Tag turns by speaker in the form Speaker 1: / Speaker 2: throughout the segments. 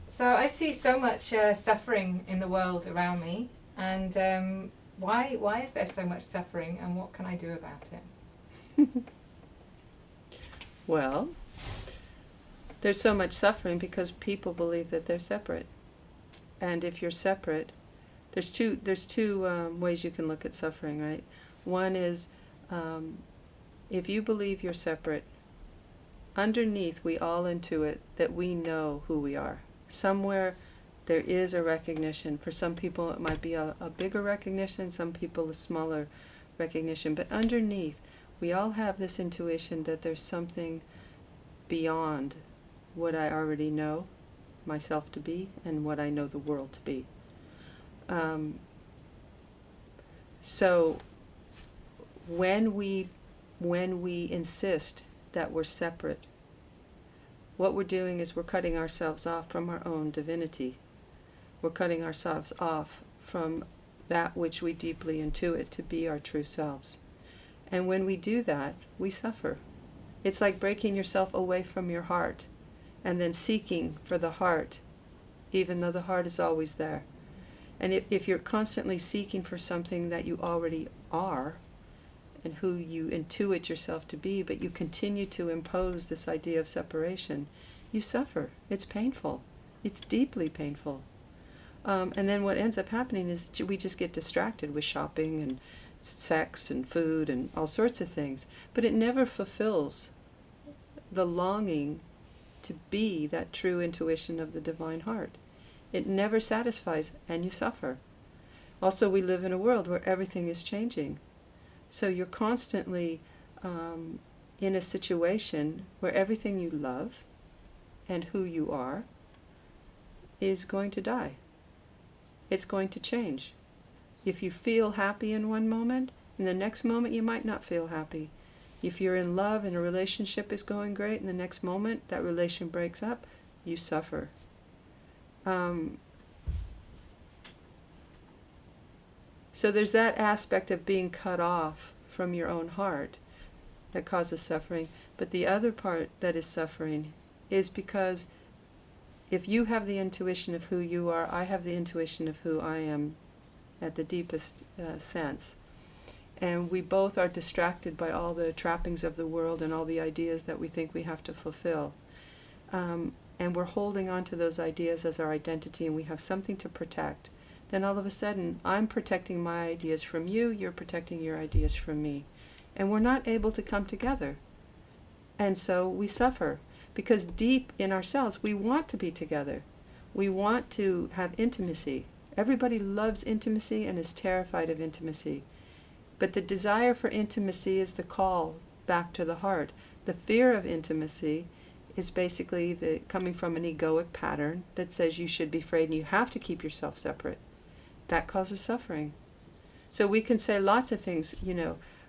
Speaker 1: So I see so much suffering in the world around me, and why is there so much suffering, and what can I do about it?
Speaker 2: Well, there's so much suffering because people believe that they're separate. And if you're separate, there's two ways you can look at suffering, right? One is um, if you believe you're separate, underneath we all intuit that we know who we are. Somewhere there is a recognition. For some people it might be a bigger recognition, some people a smaller recognition. But underneath we all have this intuition that there's something beyond what I already know myself to be and what I know the world to be. Um, so when we insist that we're separate, what we're doing is we're cutting ourselves off from our own divinity. We're cutting ourselves off from that which we deeply intuit to be our true selves. And when we do that, we suffer. It's like breaking yourself away from your heart and then seeking for the heart, even though the heart is always there. And if you're constantly seeking for something that you already are and who you intuit yourself to be, but you continue to impose this idea of separation, you suffer. It's painful. It's deeply painful. And then what ends up happening is we just get distracted with shopping and sex and food and all sorts of things. But it never fulfills the longing to be that true intuition of the divine heart. It never satisfies, and you suffer. Also, we live in a world where everything is changing. So you're constantly in a situation where everything you love and who you are is going to die. It's going to change. If you feel happy in one moment, in the next moment you might not feel happy. If you're in love and a relationship is going great, and the next moment that relation breaks up, you suffer. So there's that aspect of being cut off from your own heart that causes suffering. But the other part that is suffering is because if you have the intuition of who you are, I have the intuition of who I am at the deepest sense. And we both are distracted by all the trappings of the world and all the ideas that we think we have to fulfill. And we're holding on to those ideas as our identity, and we have something to protect. Then all of a sudden, I'm protecting my ideas from you, you're protecting your ideas from me. And we're not able to come together. And so we suffer, because deep in ourselves, we want to be together. We want to have intimacy. Everybody loves intimacy and is terrified of intimacy. But the desire for intimacy is the call back to the heart. The fear of intimacy is basically coming from an egoic pattern that says you should be afraid and you have to keep yourself separate. That causes suffering. So we can say lots of things,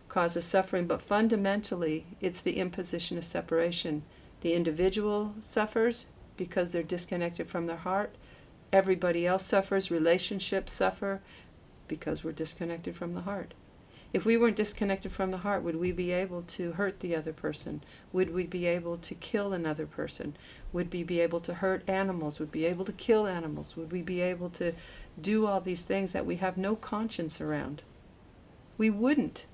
Speaker 2: causes suffering, but fundamentally it's the imposition of separation. The individual suffers because they're disconnected from their heart. Everybody else suffers. Relationships suffer because we're disconnected from the heart. If we weren't disconnected from the heart, would we be able to hurt the other person? Would we be able to kill another person? Would we be able to hurt animals? Would we be able to kill animals? Would we be able to do all these things that we have no conscience around? We wouldn't.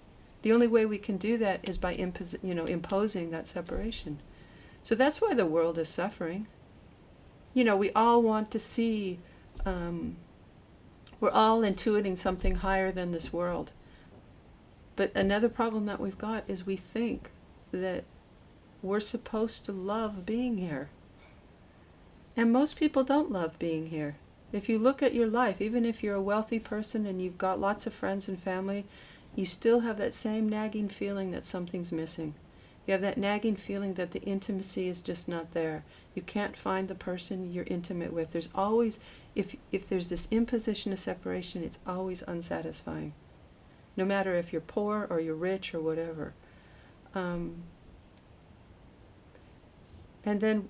Speaker 2: The only way we can do that is by imposing that separation. So that's why the world is suffering. We all want to see, we're all intuiting something higher than this world. But another problem that we've got is we think that we're supposed to love being here. And most people don't love being here. If you look at your life, even if you're a wealthy person and you've got lots of friends and family, you still have that same nagging feeling that something's missing. You have that nagging feeling that the intimacy is just not there. You can't find the person you're intimate with. There's always, if there's this imposition of separation, it's always unsatisfying. No matter if you're poor or you're rich or whatever. And then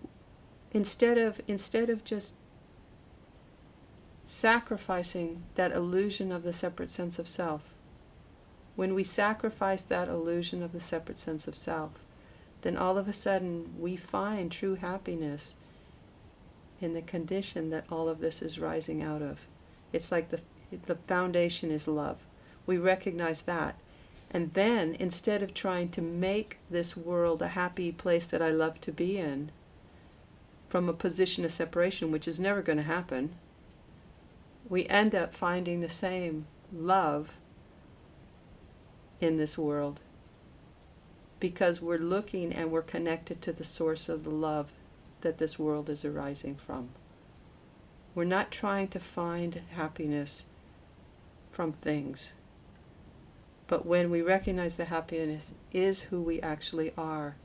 Speaker 2: instead of just sacrificing that illusion of the separate sense of self, when we sacrifice that illusion of the separate sense of self, then all of a sudden we find true happiness in the condition that all of this is rising out of. It's like the foundation is love. We recognize that. And then, instead of trying to make this world a happy place that I love to be in, from a position of separation, which is never going to happen, we end up finding the same love in this world, because we're looking and we're connected to the source of the love that this world is arising from. We're not trying to find happiness from things. But when we recognize the happiness is who we actually are,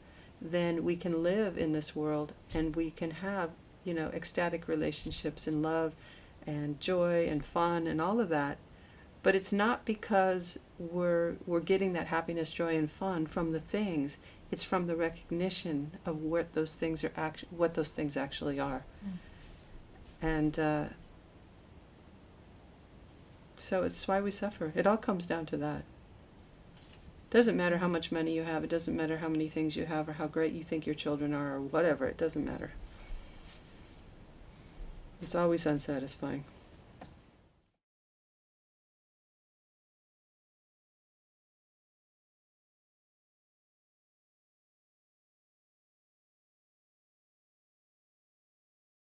Speaker 2: then we can live in this world and we can have, ecstatic relationships and love and joy and fun and all of that. But it's not because we're getting that happiness, joy, and fun from the things. It's from the recognition of what those things actually are. And so it's why we suffer. It all comes down to that. Doesn't matter how much money you have. It doesn't matter how many things you have or how great you think your children are or whatever. It doesn't matter. It's always unsatisfying.